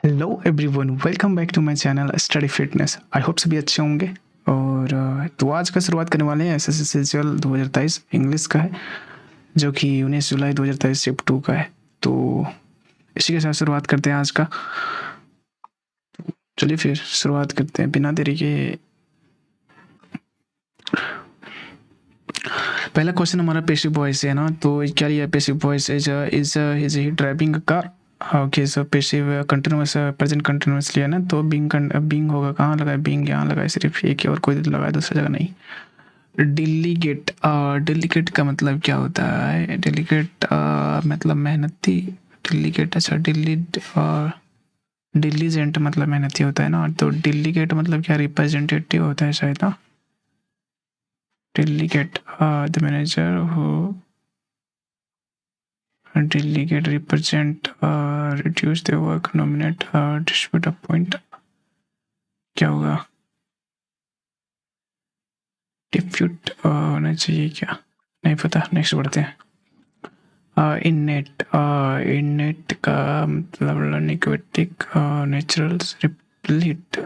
Hello everyone, welcome back to my channel Study Fitness. I hope सभी अच्छे होंगे। और तो आज का शुरुआत करने वाले हैं एसएससी सीजीएल 2023 इंग्लिश का है, जो कि 19 जुलाई 2023 शिफ्ट 2 का है। तो इसी के साथ शुरुआत करते हैं आज का। चलिए फिर शुरुआत करते हैं बिना देरी के। पहला क्वेश्चन हमारा पैसिव वॉइस है ना, तो क्या लिया passive voice is he driving car. Okay, so passive continuous present continuous लिया ना, तो बीइंग होगा, कहाँ लगा है बीइंग, यहाँ लगा है सिर्फ एक ही, और कोई लगा है दूसरी जगह नहीं। डेलीगेट, डेलीगेट का मतलब क्या होता है? डेलीगेट मतलब मेहनती। डेलीगेट, अच्छा डिलीजेंट मतलब मेहनती होता है ना, तो डेलीगेट मतलब क्या रिप्रेजेंटेटिव होता है शायद ना। Delegate the manager who delegate, represent, reduce the work, nominate, distribute, appoint, क्या होगा? डिफ्यूट होना चाहिए क्या? नहीं पता, नेक्स्ट बढ़ते हैं। इननेट का मतलब लिंग्विस्टिक, नेचुरल, रिप्लीट,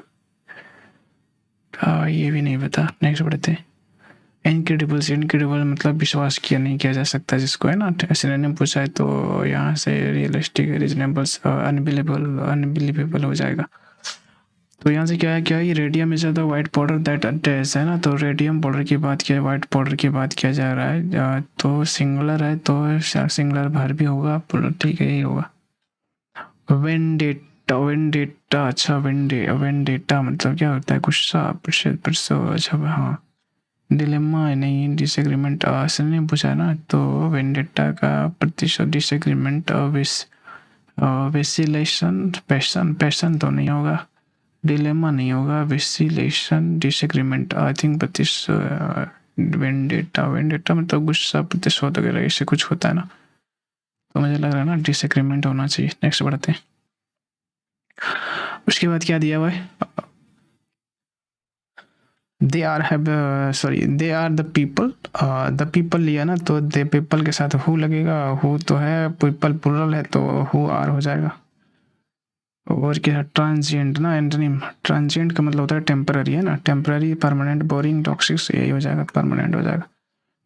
ये भी नहीं पता, नेक्स्ट बढ़ते हैं। इनक्रेडिबल से इनक्रेडिबल मतलब विश्वास किया नहीं किया जा सकता, जिसको है ना सिनोनिम पूछा है, तो यहाँ से रियलिस्टिक, रीजनेबल, अनबिलीवेबल हो जाएगा। तो यहाँ से क्या है, ये radium is the white powder that attach है ना, तो रेडियम पाउडर की बात किया, वाइट पाउडर की बात किया जा रहा है। तो सिंगुलर है, तो सिंगुलर भर भी होगा, ठीक है, यही होगा। वेंडेटा, वेंडेटा, अच्छा वेंडेटा मतलब क्या होता है? गुस्सा, अच्छा हाँ। डिलेमा नहीं, डिसएग्रीमेंट से नहीं पूछा है ना, तो वेंडेटा का प्रतिशत डिसएग्रीमेंट, वेसिलेशन, पैशन तो नहीं होगा, डिलेमा नहीं होगा, vacillation, disagreement, I think vendetta, vendetta मतलब गुस्सा, प्रतिशोध वगैरह ऐसे कुछ होता है ना, तो मुझे लग रहा है ना डिसएग्रीमेंट होना चाहिए। नेक्स्ट बढ़ते हैं। उसके बाद क्या दिया हुआ है? They are the people. The people लिया ना, तो दे पीपल के साथ हु लगेगा, हु तो है, पीपल प्लुरल है, तो हु आर हो जाएगा। और क्या? ट्रांजिएंट ना, एंटोनिम ट्रांजिएंट का मतलब होता है टेम्पररी, है ना, टेम्पररी, परमानेंट, बोरिंग, टॉक्सिक, यही हो जाएगा, परमानेंट हो जाएगा।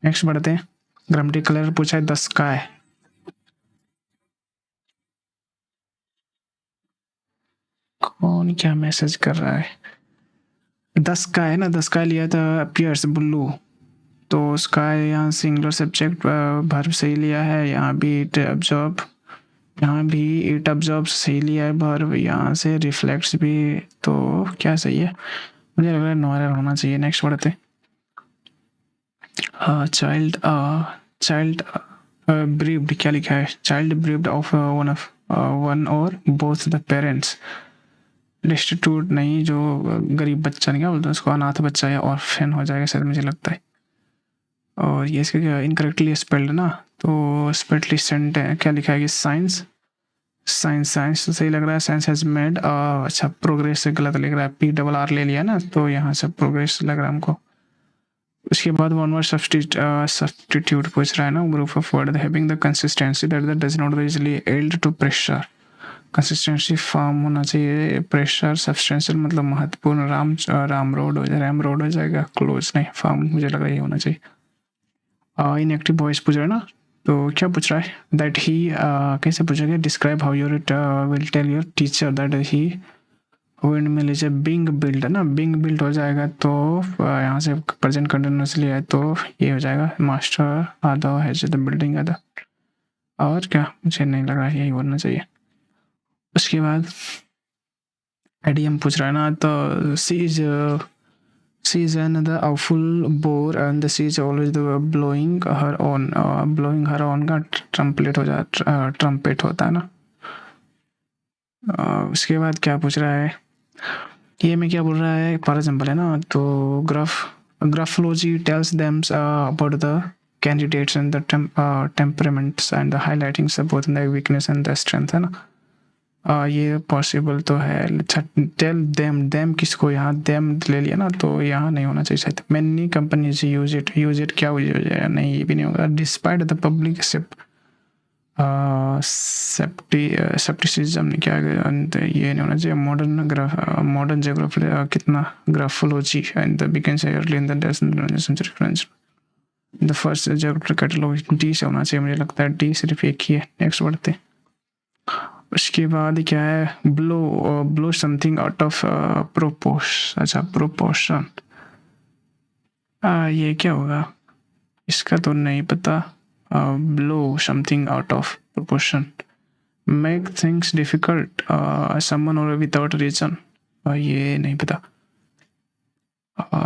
नेक्स्ट बढ़ते हैं। ग्रामेटिकल पूछा है द स्काई। कौन क्या मैसेज कर रहा है? द स्काई है ना, द स्काई लिया था पियर्स ब्लू, तो स्काई यहाँ सिंगुलर सब्जेक्ट वर्ब सही लिया है, यहाँ भी इट अब्जॉर्ब, यहाँ भी इट अब्जॉर्ब सही लिया है वर्ब, यहाँ से रिफ्लेक्ट्स भी, तो क्या सही है? मुझे लग रहा है नो एरर होना चाहिए। नेक्स्ट बढ़ते। चाइल्ड, चाइल्ड ब्रीव्ड क्या लिखा है? चाइल्ड ब्रीव्ड ऑफ वन और बोथ द पेरेंट्स। डिस्टिट्यूट नहीं, जो गरीब बच्चा, नहीं क्या बोलते हैं उसको, अनाथ बच्चा या ऑर्फन हो जाएगा शायद, मुझे लगता है। और ये इसका क्या इनकरेक्टली स्पेल्ड ना, तो स्पेल्डली सेंट है, क्या लिखा है कि साइंस, साइंस तो सही लग रहा है, साइंस हैज मेड, अच्छा प्रोग्रेस से गलत लिख रहा है, PRR ले लिया ना, तो यहाँ से प्रोग्रेस लग रहा है हमको। उसके बाद वन वर्ड सब्स्टिट्यूट पूछ रहा है ना, group of word having the consistency that does not easily yield to pressure. Consistency form होना चाहिए, प्रेशर सब्सटेंशियल मतलब महत्वपूर्ण, राम रोड हो जाएगा, रैम रोड हो जाएगा, क्लोज नहीं, फॉर्म मुझे लगा ये होना चाहिए। इनएक्टिव वॉइस पूछ रहा है ना, तो क्या पूछ रहा है? दैट ही, कैसे पूछेगा? Describe how your will tell your teacher that he wind mill is being build है ना, बिंग बिल्ड हो जाएगा, तो यहाँ से प्रेजेंट कंटिन्यूसली है, तो ये हो जाएगा मास्टर आधा है द बिल्डिंग आधा। और क्या, मुझे नहीं लगा यही होना चाहिए। उसके बाद एडीएम पूछ रहा है ना, तो सी is another awful bore and she is always the blowing her on का ट्रम्पलेट हो जाता, ट्रम्पेट होता है ना। उसके बाद क्या पूछ रहा है? ये में क्या बोल रहा है? फॉर एग्जाम्पल है ना, तो graphology tells them about the candidates and the temperaments and the highlighting both the weakness and the strength, है ना। ये पॉसिबल तो है। अच्छा, टेल देम किसको? यहाँ देम ले लिया ना, तो यहाँ नहीं होना चाहिए शायद। मैनी कंपनीज यूज इट क्या यूज है? नहीं, ये भी नहीं होगा। Despite the public ship, scepticism नहीं, क्या ये नहीं होना चाहिए। मॉडर्न जोग्राफी कितना graphology and the begins early in the century French. The first geography catalogue D से होना चाहिए, मुझे लगता है डी सिर्फ एक ही है। नेक्स्ट बढ़ते हैं। उसके बाद क्या है, blow something out of proportion. अच्छा प्रोपोर्शन, ये क्या होगा, इसका तो नहीं पता। Blow something out of proportion, make things difficult someone और विदाउट रीजन, ये नहीं पता।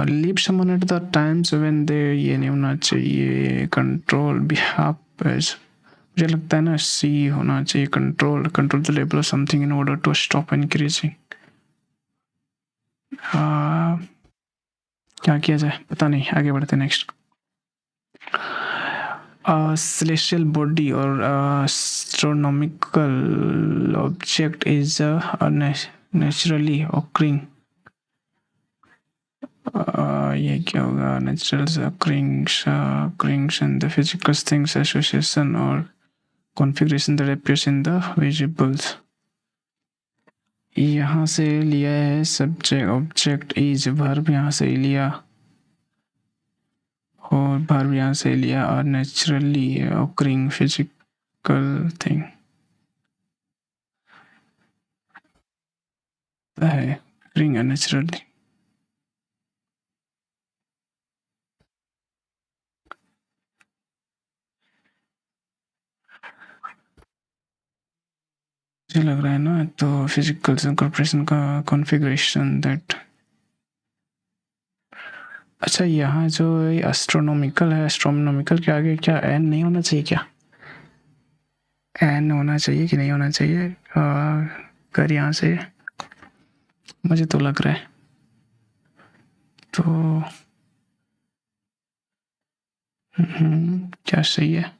Leave someone at the times when they, ये नहीं होना चाहिए। कंट्रोल बिहाफ, मुझे लगता है ना सी होना चाहिए। Control the level of something in order to stop increasing. क्या किया जाए पता नहीं, आगे बढ़ते next. celestial body or astronomical object is naturally occurring, ये क्या होगा, natural occurrings and the physical things association or configuration that appears in the visibles। यहाँ से लिया है सब्जेक्ट, ऑब्जेक्ट इज वर्ब यहाँ से लिया और वर्ब यहाँ से लिया, और नेचुरली occurring physical thing है occurring naturally। मुझे लग रहा है ना, तो फिजिकल कॉर्पोरेशन का कॉन्फ़िगरेशन दैट। अच्छा यहाँ जो एस्ट्रोनॉमिकल है, एस्ट्रोनॉमिकल के आगे क्या एन नहीं होना चाहिए क्या? एन होना चाहिए कि नहीं होना चाहिए? कर यहाँ से मुझे तो लग रहा है, तो क्या सही है?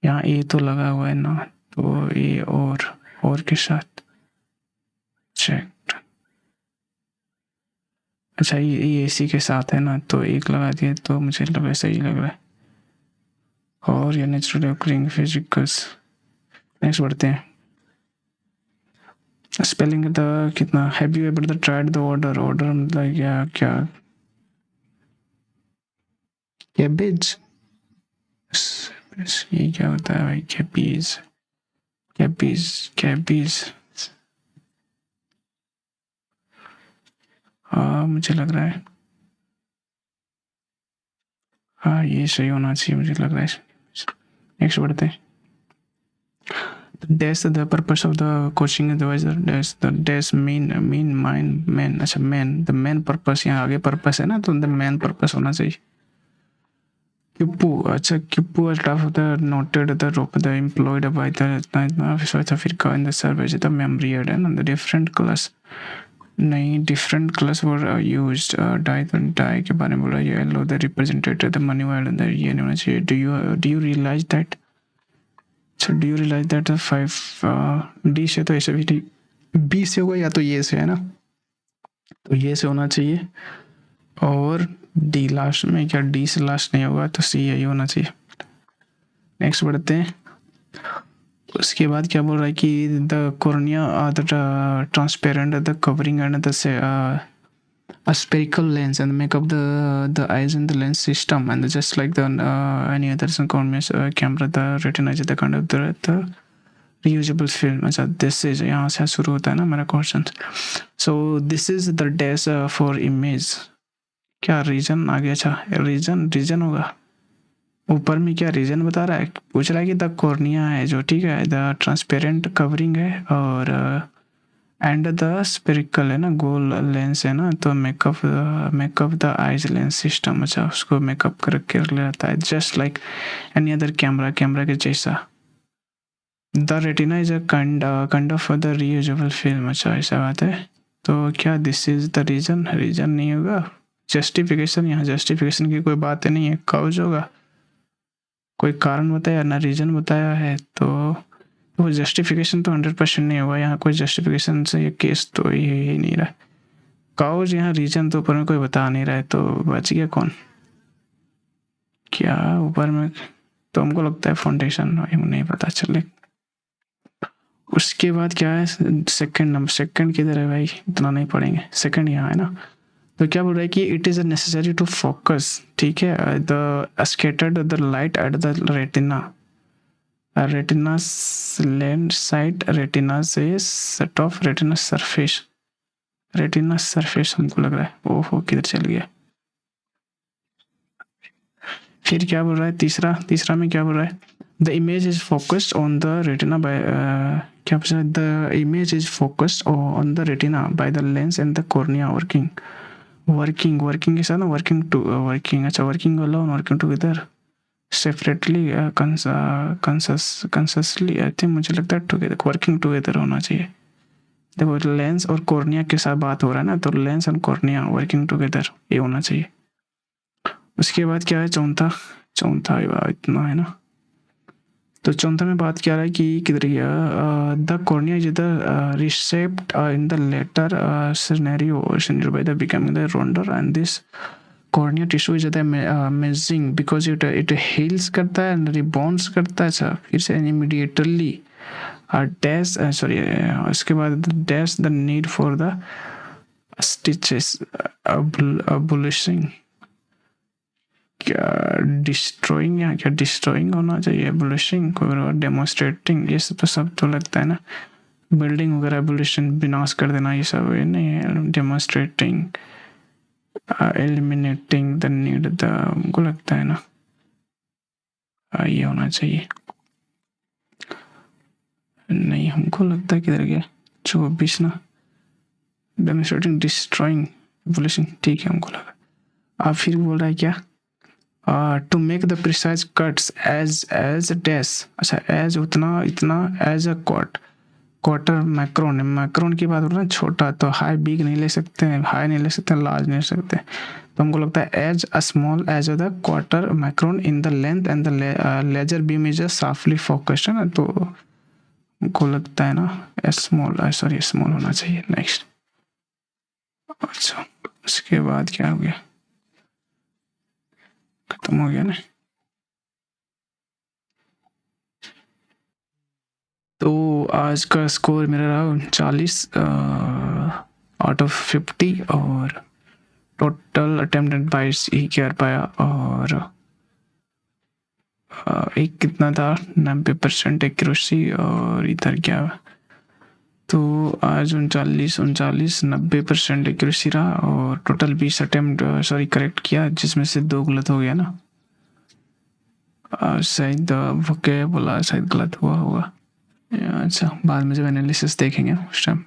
यहाँ ए तो लगा हुआ है ना, तो ए और के साथ चेक। अच्छा ये इसी के साथ है ना, तो एक लगा दिए तो मुझे लग रहा है सही लग रहा है। और ये नेचुरल ऑकरिंग फिजिकल्स। नेक्स्ट बढ़ते हैं। स्पेलिंग द कितना, have you ever the tried the order, order मतलब क्या कैबेज, ये क्या होता है भाई? कैबेज कैबेज कैबेज, हाँ मुझे लग रहा है, हाँ ये सही होना चाहिए मुझे लग रहा है। नेक्स्ट बढ़ते हैं। Dash the purpose of the coaching adviser, dash the dash main अच्छा मेन, द मेन पर्पस, यहाँ आगे पर्पस है ना, तो द मेन पर्पस होना चाहिए। क्यूपू, अच्छा क्यूपू staff of the noted the rope the employed by the South Africa in the service the memory aid and the different class, नहीं different class were used. Dye के बारे में बोला, ये yellow the representative the money wide, ये नहीं होना चाहिए। डू यू रियलाइज दैट, अच्छा do you realize that 5 D से तो ऐसे भी ठीक, बी से होगा या तो ये से है ना, तो ये से होना चाहिए। और डी लास्ट में, क्या डी से लास्ट नहीं होगा तो सी यही होना चाहिए। नेक्स्ट बढ़ते हैं। उसके बाद क्या बोल रहा है कि the cornea the transparent the covering and the a spherical lens and make up the eyes in the lens system, and just like the any other camera, the retina is the kind of the reusable film। अच्छा this is, यहाँ से शुरू होता है ना मेरा question. so this is the dash for image, क्या reason आ गया? अच्छा रीजन होगा, ऊपर में क्या रीजन बता रहा है, पूछ रहा है कि द कॉर्निया है जो, ठीक है, द ट्रांसपेरेंट कवरिंग है, और एंड द स्पेरिकल है ना, गोल लेंस है ना, तो makeup the eyes lens system. अच्छा उसको मेकअप करके रहता है, just like any other camera के जैसा। The retina is a kind of the reusable film. अच्छा ऐसा बात है, तो क्या दिस इज द रीजन नहीं होगा। जस्टिफिकेशन, यहाँ जस्टिफिकेशन की कोई बात नहीं है, काउज होगा, कोई कारण बताया ना रीजन बताया है, तो वो जस्टिफिकेशन तो 100% नहीं होगा। यहाँ कोई जस्टिफिकेशन से ये केस तो ही नहीं रहा। काउज यहाँ रीजन तो ऊपर में कोई बता नहीं रहा है, तो बच गया कौन, क्या ऊपर में तो हमको लगता है फाउंडेशन, नहीं पता चले। उसके बाद क्या है, सेकंड नंबर, सेकंड किधर है भाई, इतना नहीं पढ़ेंगे, सेकंड यहाँ है ना। तो क्या बोल रहा है कि it is necessary to focus, ठीक है, the scattered the light at the retina, retina lens side, retina से set of retina surface, retina surface हमको लग रहा है, ओहो किधर चल गया। फिर क्या बोल रहा है, तीसरा, तीसरा में क्या बोल रहा है, the image is focused on the retina by, क्या पूछा, the image is focused on the retina by the lens and the cornea working, working, working के साथ ना, वर्किंग टू वर्किंग, अच्छा working alone, working together, separately, consciously, I think मुझे लगता है together, working together होना चाहिए। देखो लेंस और कॉर्निया के साथ बात हो रहा है ना, तो लेंस और कॉर्निया वर्किंग टुगेदर ये होना चाहिए। उसके बाद क्या है चौथा, चौथा इतना है ना। तो चौथा में बात क्या रहा है कि किधर गया, the cornea is the recept in the latter scenario by the becoming the rounder, and this cornea tissue is amazing because it heals करता है एंड रिबॉन्ड्स करता है। अच्छा फिर से इमीडिएटली डैश, सॉरी उसके बाद dash the need for the stitches, abolishing, क्या डिस्ट्रॉइंग, या क्या डिस्ट्रॉइंग होना चाहिए, एबोलिशिंग, डेमोन्स्ट्रेटिंग, ये सब तो लगता है ना, बिल्डिंग वगैरह एबोलिशन, विनाश कर देना, ये सब नहीं है, demonstrating, eliminating the need, the हमको लगता है ना ये होना चाहिए, नहीं हमको लगता है किधर गया, 24 ना, डेमोन्स्ट्रेटिंग, डिस्ट्रॉइंग, एबोलिशिंग, ठीक है हमको लगा। अब फिर बोल रहा है क्या, to make the precise cuts as dash, अच्छा एज उतना इतना, as a quarter micron, micron की बात हो रहा है छोटा, तो हाई बिग नहीं ले सकते हैं, हाई नहीं ले सकते हैं, लार्ज नहीं ले सकते, तो हमको लगता है as a small as the quarter micron in the length and the laser beam is softly focused, है ना, तो हमको लगता है ना स्मॉल, सॉरी स्मॉल होना चाहिए। नेक्स्ट, अच्छा उसके बाद क्या हो गया, खत्म हो गया ना। तो आज का स्कोर मेरा रहा 40 आउट ऑफ 50, और टोटल अटेम्प्टेड बाइट्स ही कर पाया, और एक कितना था 90% एक्यूरेसी, और इधर क्या, तो आज 90% एक्यूरेसी रहा, और टोटल 20 अटेम्प्ट सॉरी करेक्ट किया, जिसमें से 2 गलत हो गया ना, शायद वो क्या बोला, शायद गलत हुआ होगा, अच्छा बाद में जब एनालिसिस देखेंगे उस टाइम